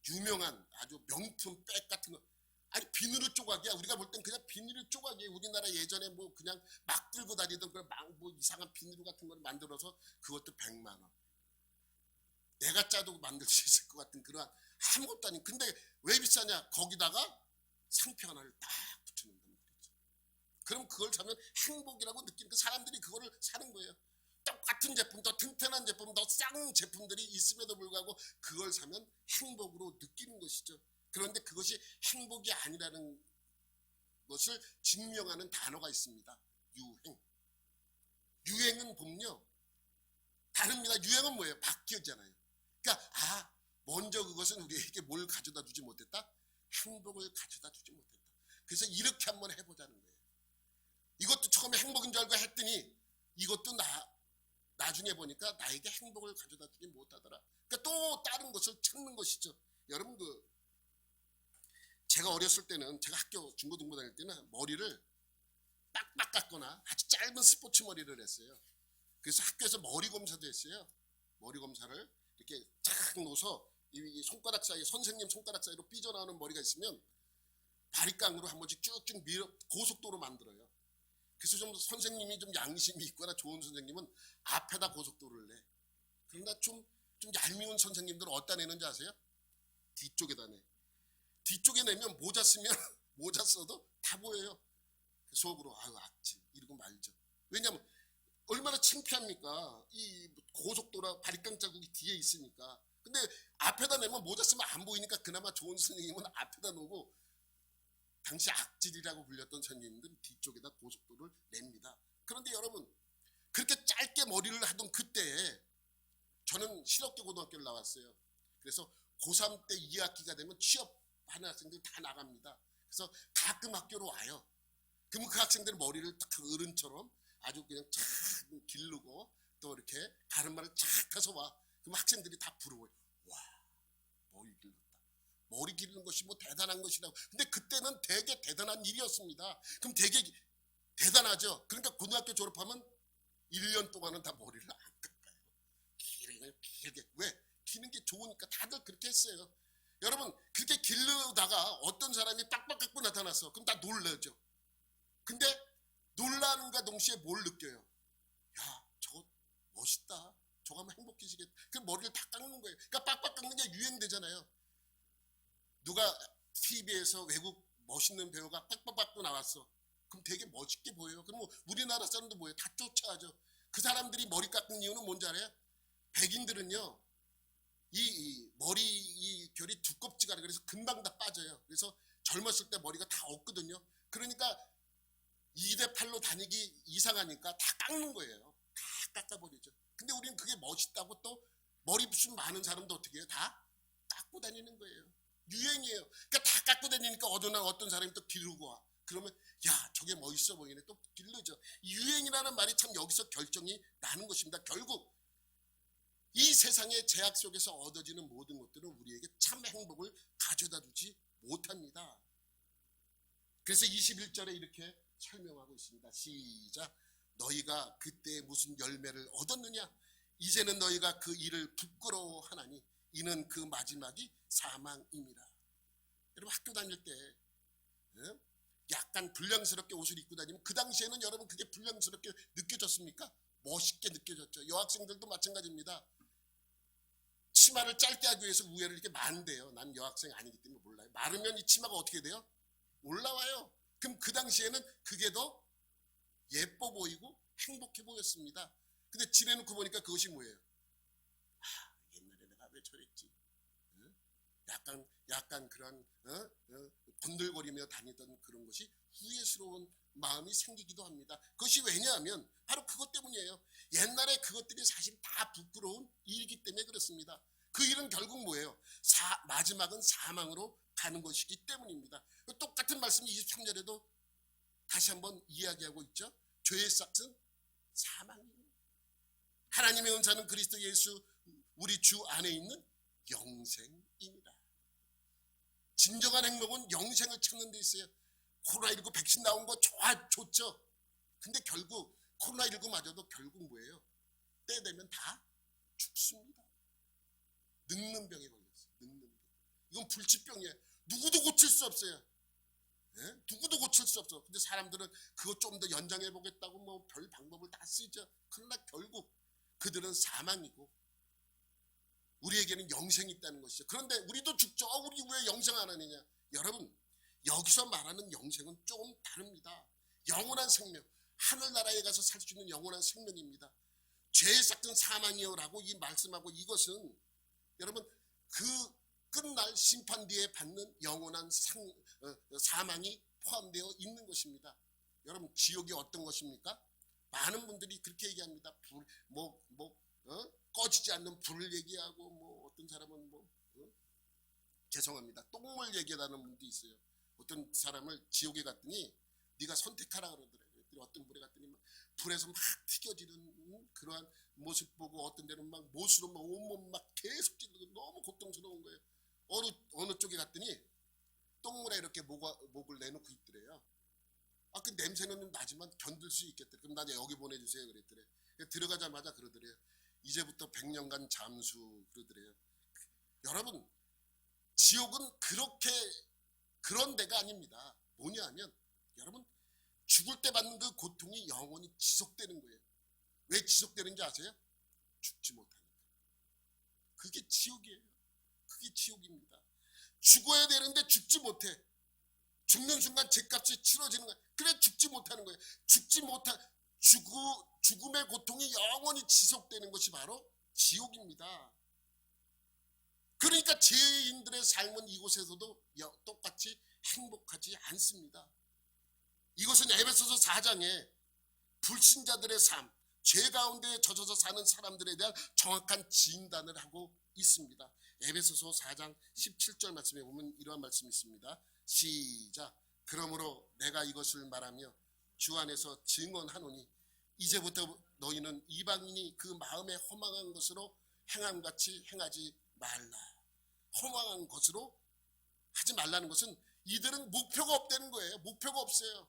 A: 유명한 아주 명품 백 같은 거, 아니 비누르 조각이야. 우리가 볼 땐 그냥 비누르 조각이에요. 우리나라 예전에 뭐 그냥 막 들고 다니던 그런 뭐 이상한 비누르 같은 걸 만들어서 그것도 100만 원. 내가 짜도 만들 수 있을 것 같은 그런 아무것도 아닌. 근데 왜 비싸냐? 거기다가 상표 하나를 딱 붙여놓는단 말이죠. 그럼 그걸 사면 행복이라고 느끼니까 사람들이 그거를 사는 거예요. 똑같은 제품, 더 튼튼한 제품, 더 싼 제품들이 있음에도 불구하고 그걸 사면 행복으로 느끼는 것이죠. 그런데 그것이 행복이 아니라는 것을 증명하는 단어가 있습니다. 유행. 유행은 보면요, 다릅니다. 유행은 뭐예요? 바뀌었잖아요. 그러니까 먼저 그것은 우리에게 뭘 가져다 주지 못했다? 행복을 가져다 주지 못했다. 그래서 이렇게 한번 해보자는 거예요. 이것도 처음에 행복인 줄 알고 했더니 이것도 나중에 보니까 나에게 행복을 가져다 주지 못하더라. 그러니까 또 다른 것을 찾는 것이죠. 여러분, 제가 어렸을 때는, 제가 학교 중고등부 다닐 때는 머리를 빡빡 깎거나 아주 짧은 스포츠 머리를 했어요. 그래서 학교에서 머리 검사도 했어요. 머리 검사를 이렇게 쫙 놓아서 이 손가락 사이, 선생님 손가락 사이로 삐져나오는 머리가 있으면 바리깡으로 한 번씩 쭉쭉 밀어 고속도로 만들어요. 그래서 좀 선생님이 좀 양심이 있거나 좋은 선생님은 앞에다 고속도로를 내. 그러나 좀 얄미운 선생님들은 어디다 내는지 아세요? 뒤쪽에다 내. 뒤쪽에 내면 모자 쓰면 모자 써도 다 보여요. 속으로 아유 악질 이러고 말죠. 왜냐하면 얼마나 창피합니까? 이 고속도로 바리깡 자국이 뒤에 있으니까. 근데 앞에다 내면 모자 쓰면 안 보이니까 그나마 좋은 선생님은 앞에다 놓고, 당시 악질이라고 불렸던 선생님들은 뒤쪽에다 고속도로를 냅니다. 그런데 여러분, 그렇게 짧게 머리를 하던 그때에 저는 실업계 고등학교를 나왔어요. 그래서 고3 때 2학기가 되면 취업하는 학생들 다 나갑니다. 그래서 가끔 학교로 와요. 그러면 그 학생들은 머리를 딱 어른처럼 아주 그냥 착 기르고 또 이렇게 가르마를 착 타서 와. 그럼 학생들이 다 부러워요. 와, 머리 길렀다. 머리 기르는 것이 뭐 대단한 것이라고. 근데 그때는 되게 대단한 일이었습니다. 그럼 되게 대단하죠. 그러니까 고등학교 졸업하면 1년 동안은 다 머리를 안 깎아요. 길게. 왜? 기는 게 좋으니까 다들 그렇게 했어요. 여러분, 그렇게 기르다가 어떤 사람이 빡빡 깎고 나타났어. 그럼 다 놀라죠. 근데 놀라는가 동시에 뭘 느껴요? 야, 저거 멋있다. 저거 하면 행복해지겠다. 그 머리를 다 깎는 거예요. 그러니까 빡빡 깎는 게 유행되잖아요. 누가 TV에서 외국 멋있는 배우가 빡빡 깎고 나왔어. 그럼 되게 멋있게 보여요. 그럼 뭐 우리나라 사람도 뭐예요? 다 쫓아하죠. 그 사람들이 머리 깎는 이유는 뭔지 알아요? 백인들은요, 이 머리 이 결이 두껍지가 습관이 그래서 금방 다 빠져요. 그래서 젊었을 때 머리가 다 없거든요. 그러니까 2대8로 다니기 이상하니까 다 깎는 거예요. 다 깎아버리죠. 근데 우리는 그게 멋있다고 또 머리숱 많은 사람도 어떻게 해요? 다 깎고 다니는 거예요. 유행이에요. 그러니까 다 깎고 다니니까 어떤 사람이 또 기르고 와. 그러면 야 저게 멋있어 보이네. 또 기르죠. 유행이라는 말이 참 여기서 결정이 나는 것입니다. 결국 이 세상의 제약 속에서 얻어지는 모든 것들은 우리에게 참 행복을 가져다 주지 못합니다. 그래서 21절에 이렇게 설명하고 있습니다. 시작. 너희가 그때 무슨 열매를 얻었느냐? 이제는 너희가 그 일을 부끄러워하나니 이는 그 마지막이 사망입니다. 여러분 학교 다닐 때 약간 불량스럽게 옷을 입고 다니면 그 당시에는 여러분 그게 불량스럽게 느껴졌습니까? 멋있게 느껴졌죠. 여학생들도 마찬가지입니다. 치마를 짧게 하기 위해서 우회를 이렇게 만대요. 난 여학생 아니기 때문에 몰라요. 마르면 이 치마가 어떻게 돼요? 올라와요. 그럼 그 당시에는 그게 더 예뻐 보이고 행복해 보였습니다. 근데 지내놓고 보니까 그것이 뭐예요? 옛날에 내가 왜 저랬지? 약간 그런 건들거리며 다니던 그런 것이 후회스러운 마음이 생기기도 합니다. 그것이 왜냐하면 바로 그것 때문이에요. 옛날에 그것들이 사실 다 부끄러운 일이기 때문에 그렇습니다. 그 일은 결국 뭐예요? 마지막은 사망으로 가는 것이기 때문입니다. 똑같은 말씀이 23절에도 다시 한번 이야기하고 있죠. 죄의 싹은 사망이에요. 하나님의 은사는 그리스도 예수 우리 주 안에 있는 영생입니다. 진정한 행복은 영생을 찾는 데 있어요. 코로나19 백신 나온 거 좋죠. 근데 결국 코로나19마저도 결국 뭐예요? 때 되면 다 죽습니다. 늙는 병에 걸렸어요. 늙는 병. 이건 불치병이에요. 누구도 고칠 수 없어요. 누구도 고칠 수 없어. 근데 사람들은 그거 좀 더 연장해 보겠다고 뭐 별 방법을 다 쓰죠. 그러나 결국 그들은 사망이고 우리에게는 영생이 있다는 것이죠. 그런데 우리도 죽죠. 우리 왜 영생 안 하느냐? 여러분 여기서 말하는 영생은 조금 다릅니다. 영원한 생명, 하늘나라에 가서 살 수 있는 영원한 생명입니다. 죄의 삭은 사망이요라고 이 말씀하고 이것은 여러분 그 끝날 심판 뒤에 받는 영원한 사망이 포함되어 있는 것입니다. 여러분 지옥이 어떤 것입니까? 많은 분들이 그렇게 얘기합니다. 꺼지지 않는 불을 얘기하고 뭐 어떤 사람은 죄송합니다. 똥물 얘기하는 분도 있어요. 어떤 사람을 지옥에 갔더니 네가 선택하라 그러더래요. 어떤 불에 갔더니 막 불에서 막 튀겨지는 그러한 모습 보고 어떤 데는 막 못으로 막 온몸 막 계속 찌르고 너무 고통스러운 거예요. 어느 쪽에 갔더니 똥물에 이렇게 목을 내놓고 있더래요. 그 냄새는 나지만 견딜 수 있겠대. 그럼 나 여기 보내주세요 그랬더래. 들어가자마자 그러더래요. 이제부터 100년간 잠수 그러더래요. 여러분 지옥은 그런 데가 아닙니다. 뭐냐 하면 여러분 죽을 때 받는 그 고통이 영원히 지속되는 거예요. 왜 지속되는지 아세요? 죽지 못하니까. 그게 지옥이에요. 그게 지옥입니다. 죽어야 되는데 죽지 못해. 죽는 순간 죗값이 치러지는 거예요. 그래 죽지 못하는 거예요. 죽음의 고통이 영원히 지속되는 것이 바로 지옥입니다. 그러니까 죄인들의 삶은 이곳에서도 똑같이 행복하지 않습니다. 이것은 에베소서 4장에 불신자들의 삶, 죄 가운데 젖어서 사는 사람들에 대한 정확한 진단을 하고 있습니다. 에베소서 4장 17절 말씀에 보면 이러한 말씀이 있습니다. 시작. 그러므로 내가 이것을 말하며 주 안에서 증언하노니 이제부터 너희는 이방인이 그 마음에 허망한 것으로 행함같이 행하지 말라. 허망한 것으로 하지 말라는 것은 이들은 목표가 없다는 거예요. 목표가 없어요.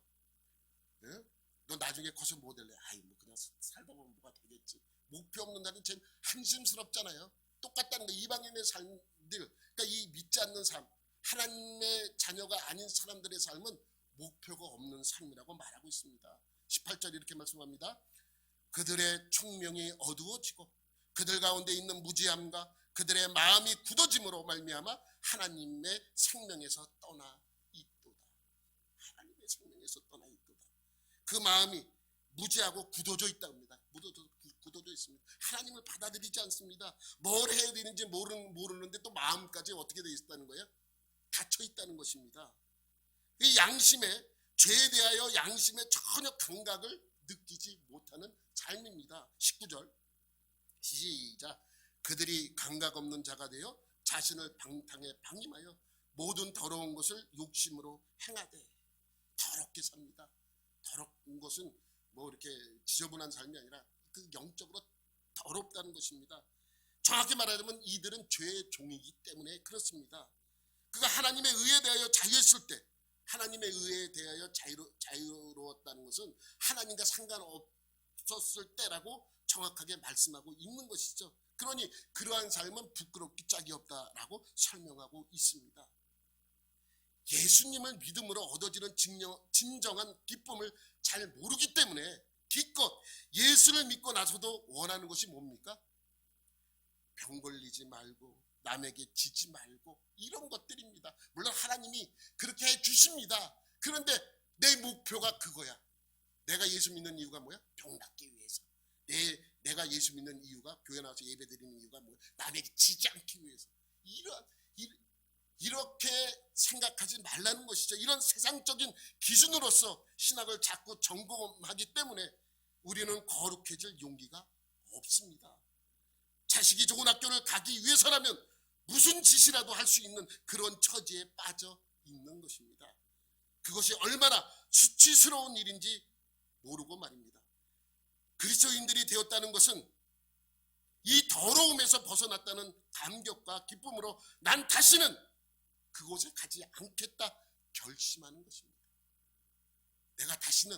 A: 너 나중에 커서 뭐 될래? 그냥 살다 보면 뭐가 되겠지. 목표 없는 날은 참 한심스럽잖아요. 똑같다는 거예요. 이방인의 삶들, 그러니까 이 믿지 않는 삶, 하나님의 자녀가 아닌 사람들의 삶은 목표가 없는 삶이라고 말하고 있습니다. 18절 이렇게 말씀합니다. 그들의 총명이 어두워지고 그들 가운데 있는 무지함과 그들의 마음이 굳어짐으로 말미암아 하나님의 생명에서 떠나 있도다. 하나님의 생명에서 떠나 있도다. 그 마음이 무지하고 굳어져 있다 합니다. 굳어져 있습니다. 하나님을 받아들이지 않습니다. 뭘 해야 되는지 모르는데 또 마음까지 어떻게 되어 있다는 거예요? 닫혀 있다는 것입니다. 이 양심에, 죄에 대하여 양심에 전혀 감각을 느끼지 못하는 삶입니다. 19절 시작. 그들이 감각 없는 자가 되어 자신을 방탕에 방임하여 모든 더러운 것을 욕심으로 행하되. 더럽게 삽니다. 더러운 것은 뭐 이렇게 지저분한 삶이 아니라 그 영적으로 더럽다는 것입니다. 정확히 말하자면 이들은 죄의 종이기 때문에 그렇습니다. 그가 하나님의 의에 대하여 자유했을 때, 하나님의 의에 대하여 자유로웠다는 것은 하나님과 상관없었을 때라고 정확하게 말씀하고 있는 것이죠. 그러니 그러한 삶은 부끄럽기 짝이 없다라고 설명하고 있습니다. 예수님을 믿음으로 얻어지는 진정한 기쁨을 잘 모르기 때문에 기껏 예수를 믿고 나서도 원하는 것이 뭡니까? 병 걸리지 말고 남에게 지지 말고 이런 것들입니다. 물론 하나님이 그렇게 해주십니다. 그런데 내 목표가 그거야. 내가 예수 믿는 이유가 뭐야? 병 낫기 위해서. 내가 예수 믿는 이유가, 교회 나와서 예배 드리는 이유가 뭐야? 남에게 지지 않기 위해서. 이렇게 생각하지 말라는 것이죠. 이런 세상적인 기준으로서 신학을 자꾸 점검하기 때문에 우리는 거룩해질 용기가 없습니다. 자식이 좋은 학교를 가기 위해서라면 무슨 짓이라도 할 수 있는 그런 처지에 빠져 있는 것입니다. 그것이 얼마나 수치스러운 일인지 모르고 말입니다. 그리스도인들이 되었다는 것은 이 더러움에서 벗어났다는 감격과 기쁨으로 난 다시는 그곳에 가지 않겠다 결심하는 것입니다. 내가 다시는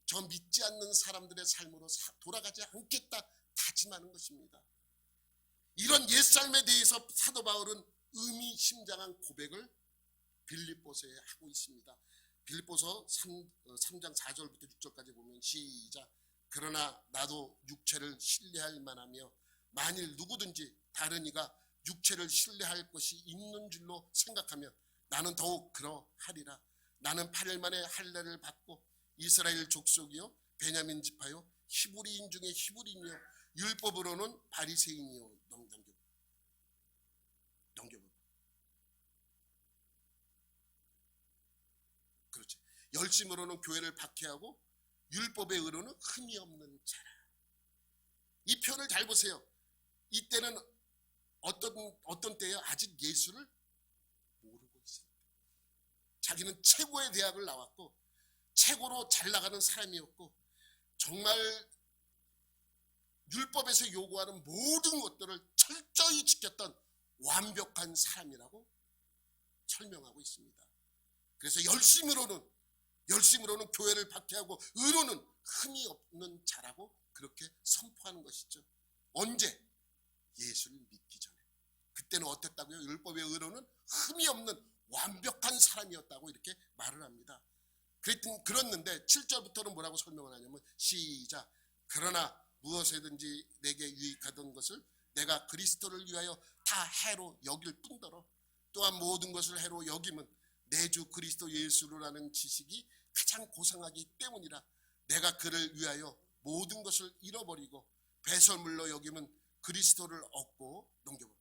A: 저 믿지 않는 사람들의 삶으로 돌아가지 않겠다 다짐하는 것입니다. 이런 옛삶에 대해서 사도 바울은 의미심장한 고백을 빌립보서에 하고 있습니다. 빌립보서 3장 4절부터 6절까지 보면 시작. 그러나 나도 육체를 신뢰할 만하며 만일 누구든지 다른 이가 육체를 신뢰할 것이 있는 줄로 생각하면 나는 더욱 그러하리라. 나는 8일 만에 할례를 받고 이스라엘 족속이요 베냐민 지파요 히브리인 중에 히브리인이요 율법으로는 바리새인이요. 넘겨봐. 그렇지. 열심으로는 교회를 박해하고 율법의 의로는 흠이 없는 자라. 이 표현을 잘 보세요. 이때는 어떤 때예요? 아직 예수를 모르고 있을 때. 자기는 최고의 대학을 나왔고 최고로 잘 나가는 사람이었고 정말 율법에서 요구하는 모든 것들을 철저히 지켰던 완벽한 사람이라고 설명하고 있습니다. 그래서 열심으로는 교회를 박해하고 의로는 흠이 없는 자라고 그렇게 선포하는 것이죠. 언제? 예수를 믿기 전에. 그때는 어땠다고요? 율법의 의로는 흠이 없는 완벽한 사람이었다고 이렇게 말을 합니다. 그랬는데 7절부터는 뭐라고 설명을 하냐면 시작. 그러나 무엇이든지 내게 유익하던 것을 내가 그리스도를 위하여 다 해로 여길 뿐더러 또한 모든 것을 해로 여김은 내 주 그리스도 예수라는 지식이 가장 고상하기 때문이라. 내가 그를 위하여 모든 것을 잃어버리고 배설물로 여김은 그리스도를 얻고 넘겨볼까요?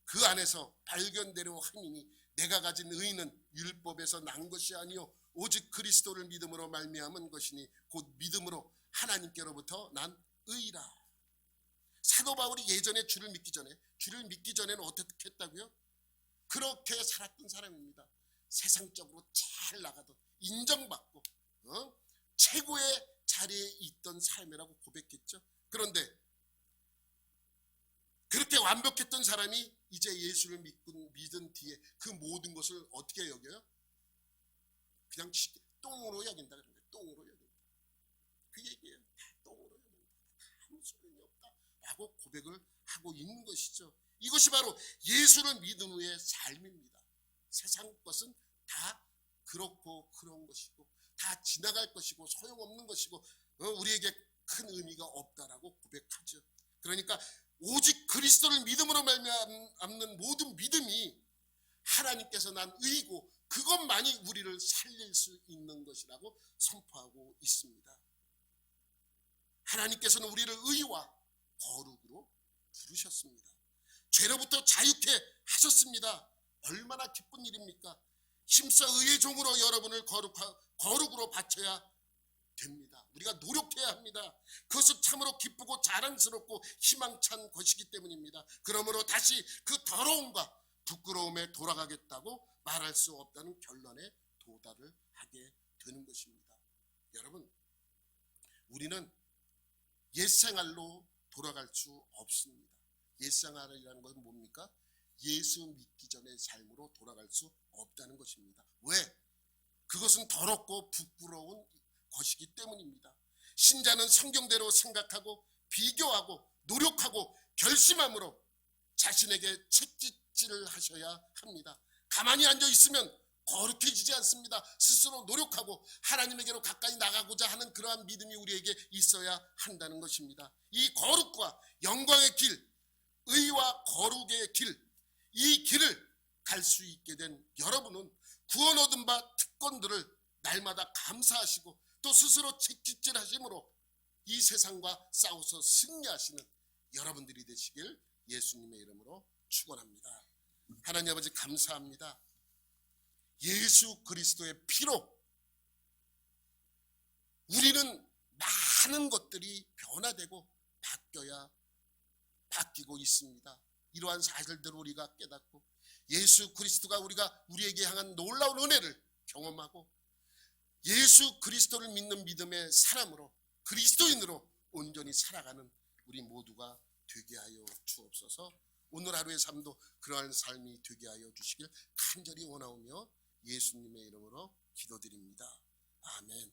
A: 그 안에서 발견되려 함이니 내가 가진 의는 율법에서 난 것이 아니요 오직 그리스도를 믿음으로 말미암은 것이니 곧 믿음으로 하나님께로부터 난 의라. 사도 바울이 예전에 주를 믿기 전에는 어떻게 했다고요? 그렇게 살았던 사람입니다. 세상적으로 잘 나가던 인정받고 최고의 자리에 있던 삶이라고 고백했죠. 그런데 그렇게 완벽했던 사람이 이제 예수를 믿은 뒤에 그 모든 것을 어떻게 여겨요? 그냥 똥으로 여긴다. 그런데 똥으로 여긴다. 그 얘기예요. 다 똥으로 여긴다. 아무 소용이 없다 라고 고백을 하고 있는 것이죠. 이것이 바로 예수를 믿은 후의 삶입니다. 세상 것은 다 그렇고 그런 것이고 다 지나갈 것이고 소용없는 것이고 우리에게 큰 의미가 없다라고 고백하죠. 그러니까 오직 그리스도를 믿음으로 말미암는 모든 믿음이 하나님께서 난 의이고 그것만이 우리를 살릴 수 있는 것이라고 선포하고 있습니다. 하나님께서는 우리를 의와 거룩으로 부르셨습니다. 죄로부터 자유케 하셨습니다. 얼마나 기쁜 일입니까? 힘써 의의 종으로 여러분을 거룩으로 바쳐야 됩니다. 우리가 노력해야 합니다. 그것은 참으로 기쁘고 자랑스럽고 희망찬 것이기 때문입니다. 그러므로 다시 그 더러움과 부끄러움에 돌아가겠다고 말할 수 없다는 결론에 도달을 하게 되는 것입니다. 여러분, 우리는 옛생활로 돌아갈 수 없습니다. 옛생활이라는 것은 뭡니까? 예수 믿기 전의 삶으로 돌아갈 수 없다는 것입니다. 왜? 그것은 더럽고 부끄러운 것이기 때문입니다. 신자는 성경대로 생각하고 비교하고 노력하고 결심함으로 자신에게 채찍질을 하셔야 합니다. 가만히 앉아 있으면 거룩해지지 않습니다. 스스로 노력하고 하나님에게로 가까이 나가고자 하는 그러한 믿음이 우리에게 있어야 한다는 것입니다. 이 거룩과 영광의 길, 의와 거룩의 길, 이 길을 갈 수 있게 된 여러분은 구원 얻은 바 특권들을 날마다 감사하시고 또 스스로 채찍질 하심으로 이 세상과 싸워서 승리하시는 여러분들이 되시길 예수님의 이름으로 축원합니다. 하나님 아버지 감사합니다. 예수 그리스도의 피로 우리는 많은 것들이 변화되고 바뀌고 있습니다. 이러한 사실들을 우리가 깨닫고 예수 그리스도가 우리에게 향한 놀라운 은혜를 경험하고 예수 그리스도를 믿는 믿음의 사람으로 그리스도인으로 온전히 살아가는 우리 모두가 되게 하여 주옵소서. 오늘 하루의 삶도 그러한 삶이 되게 하여 주시길 간절히 원하오며 예수님의 이름으로 기도드립니다. 아멘.